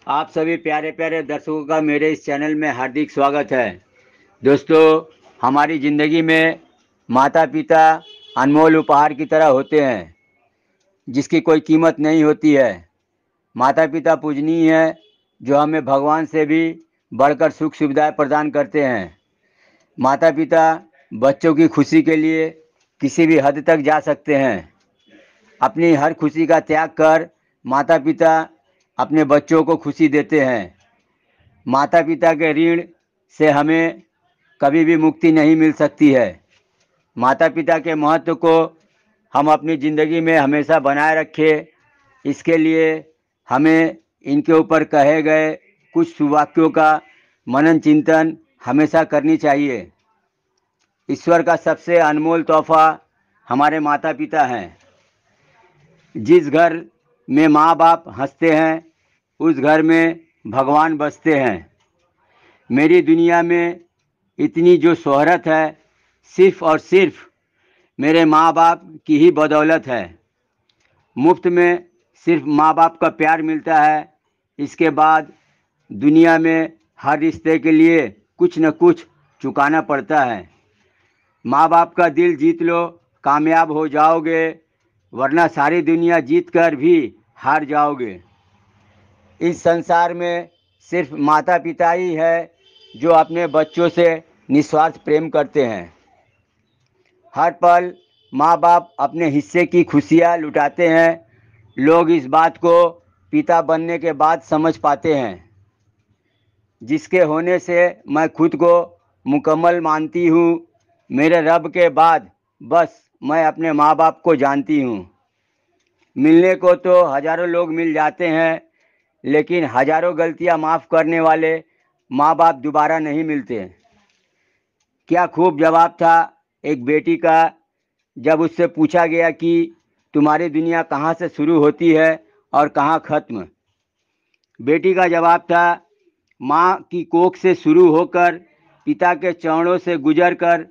आप सभी प्यारे प्यारे दर्शकों का मेरे इस चैनल में हार्दिक स्वागत है। दोस्तों, हमारी ज़िंदगी में माता पिता अनमोल उपहार की तरह होते हैं, जिसकी कोई कीमत नहीं होती है। माता पिता पूजनीय है, जो हमें भगवान से भी बढ़कर सुख सुविधाएं प्रदान करते हैं। माता पिता बच्चों की खुशी के लिए किसी भी हद तक जा सकते हैं। अपनी हर खुशी का त्याग कर माता पिता अपने बच्चों को खुशी देते हैं। माता पिता के ऋण से हमें कभी भी मुक्ति नहीं मिल सकती है। माता पिता के महत्व को हम अपनी ज़िंदगी में हमेशा बनाए रखें, इसके लिए हमें इनके ऊपर कहे गए कुछ सुवाक्यों का मनन चिंतन हमेशा करनी चाहिए। ईश्वर का सबसे अनमोल तोहफा हमारे माता पिता हैं। जिस घर में माँ बाप हंसते हैं, उस घर में भगवान बसते हैं। मेरी दुनिया में इतनी जो शोहरत है, सिर्फ़ और सिर्फ मेरे माँ बाप की ही बदौलत है। मुफ्त में सिर्फ माँ बाप का प्यार मिलता है। इसके बाद दुनिया में हर रिश्ते के लिए कुछ न कुछ चुकाना पड़ता है। माँ बाप का दिल जीत लो, कामयाब हो जाओगे, वरना सारी दुनिया जीत कर भी हार जाओगे। इस संसार में सिर्फ माता पिता ही है जो अपने बच्चों से निस्वार्थ प्रेम करते हैं। हर पल माँ बाप अपने हिस्से की खुशियाँ लुटाते हैं। लोग इस बात को पिता बनने के बाद समझ पाते हैं, जिसके होने से मैं खुद को मुकम्मल मानती हूँ। मेरे रब के बाद बस मैं अपने माँ बाप को जानती हूँ। मिलने को तो हज़ारों लोग मिल जाते हैं, लेकिन हज़ारों गलतियाँ माफ़ करने वाले माँ बाप दोबारा नहीं मिलते। क्या खूब जवाब था एक बेटी का, जब उससे पूछा गया कि तुम्हारी दुनिया कहाँ से शुरू होती है और कहाँ ख़त्म। बेटी का जवाब था, माँ की कोख से शुरू होकर, पिता के चरणों से गुजरकर,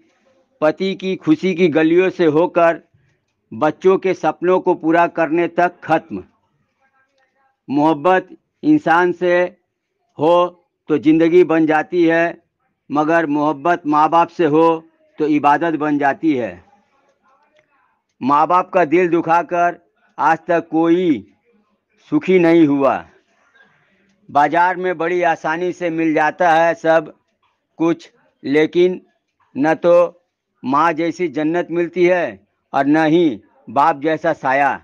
पति की खुशी की गलियों से होकर, बच्चों के सपनों को पूरा करने तक ख़त्म। मोहब्बत इंसान से हो तो ज़िंदगी बन जाती है, मगर मोहब्बत माँ बाप से हो तो इबादत बन जाती है। माँ बाप का दिल दुखाकर आज तक कोई सुखी नहीं हुआ। बाज़ार में बड़ी आसानी से मिल जाता है सब कुछ, लेकिन न तो माँ जैसी जन्नत मिलती है और न ही बाप जैसा साया।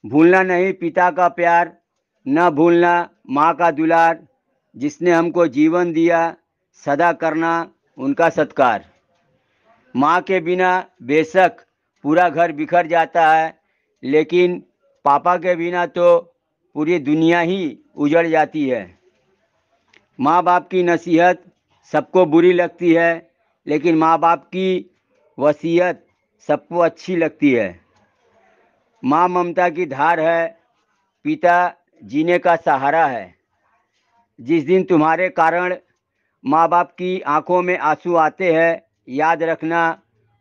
भूलना नहीं पिता का प्यार, न भूलना माँ का दुलार, जिसने हमको जीवन दिया, सदा करना उनका सत्कार। माँ के बिना बेशक पूरा घर बिखर जाता है, लेकिन पापा के बिना तो पूरी दुनिया ही उजड़ जाती है। माँ बाप की नसीहत सबको बुरी लगती है, लेकिन माँ बाप की वसीयत सबको अच्छी लगती है। माँ ममता की धार है, पिता जीने का सहारा है। जिस दिन तुम्हारे कारण माँ बाप की आंखों में आंसू आते हैं, याद रखना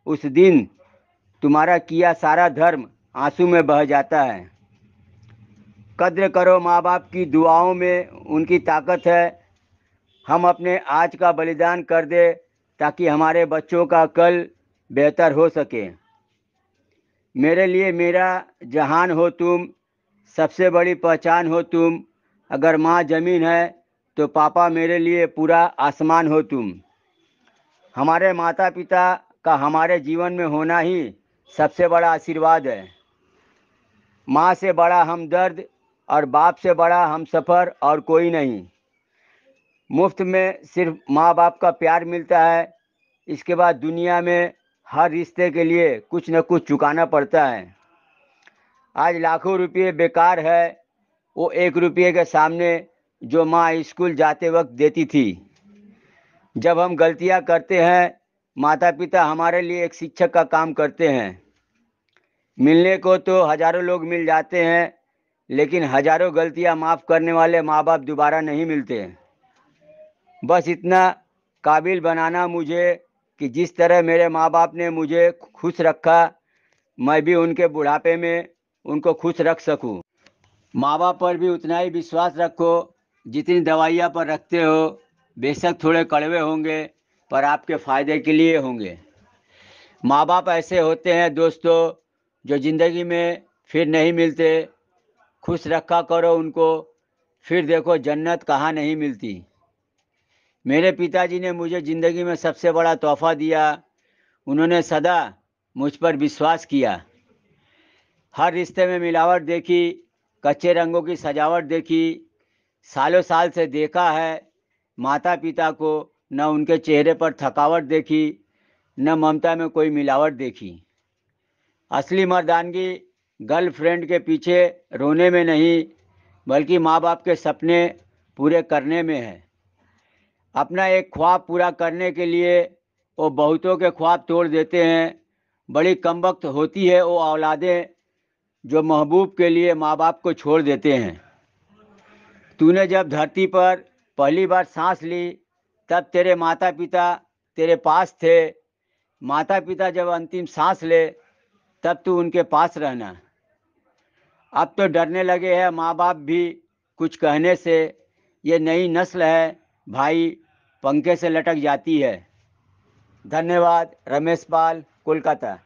उस दिन तुम्हारा किया सारा धर्म आंसू में बह जाता है। कद्र करो माँ बाप की दुआओं में उनकी ताकत है। हम अपने आज का बलिदान कर दे ताकि हमारे बच्चों का कल बेहतर हो सके। मेरे लिए मेरा जहान हो तुम, सबसे बड़ी पहचान हो तुम। अगर माँ ज़मीन है तो पापा मेरे लिए पूरा आसमान हो तुम। हमारे माता पिता का हमारे जीवन में होना ही सबसे बड़ा आशीर्वाद है। माँ से बड़ा हमदर्द और बाप से बड़ा हमसफ़र और कोई नहीं। मुफ्त में सिर्फ माँ बाप का प्यार मिलता है। इसके बाद दुनिया में हर रिश्ते के लिए कुछ न कुछ चुकाना पड़ता है। आज लाखों रुपये बेकार है वो 1 रुपये के सामने जो माँ स्कूल जाते वक्त देती थी। जब हम गलतियाँ करते हैं, माता पिता हमारे लिए एक शिक्षक का काम करते हैं। मिलने को तो हज़ारों लोग मिल जाते हैं, लेकिन हज़ारों गलतियाँ माफ़ करने वाले माँ बाप दोबारा नहीं मिलते। बस इतना काबिल बनाना मुझे कि जिस तरह मेरे माँ बाप ने मुझे खुश रखा, मैं भी उनके बुढ़ापे में उनको खुश रख सकूं। माँ बाप पर भी उतना ही विश्वास रखो जितनी दवाइयाँ पर रखते हो। बेशक थोड़े कड़वे होंगे पर आपके फ़ायदे के लिए होंगे। माँ बाप ऐसे होते हैं दोस्तों जो ज़िंदगी में फिर नहीं मिलते। खुश रखा करो उनको, फिर देखो जन्नत कहाँ नहीं मिलती। मेरे पिताजी ने मुझे ज़िंदगी में सबसे बड़ा तोहफ़ा दिया। उन्होंने सदा मुझ पर विश्वास किया। हर रिश्ते में मिलावट देखी, कच्चे रंगों की सजावट देखी। सालों साल से देखा है माता पिता को, न उनके चेहरे पर थकावट देखी, न ममता में कोई मिलावट देखी। असली मर्दानगी गर्लफ्रेंड के पीछे रोने में नहीं, बल्कि माँ बाप के सपने पूरे करने में है। अपना एक ख्वाब पूरा करने के लिए वो बहुतों के ख्वाब तोड़ देते हैं। बड़ी कमबख्त होती है वो औलादें जो महबूब के लिए माँ बाप को छोड़ देते हैं। तूने जब धरती पर पहली बार सांस ली तब तेरे माता पिता तेरे पास थे। माता पिता जब अंतिम सांस ले तब तू उनके पास रहना। अब तो डरने लगे हैं माँ बाप भी कुछ कहने से। ये नई नस्ल है भाई, पंखे से लटक जाती है। धन्यवाद। रमेश पाल, कोलकाता।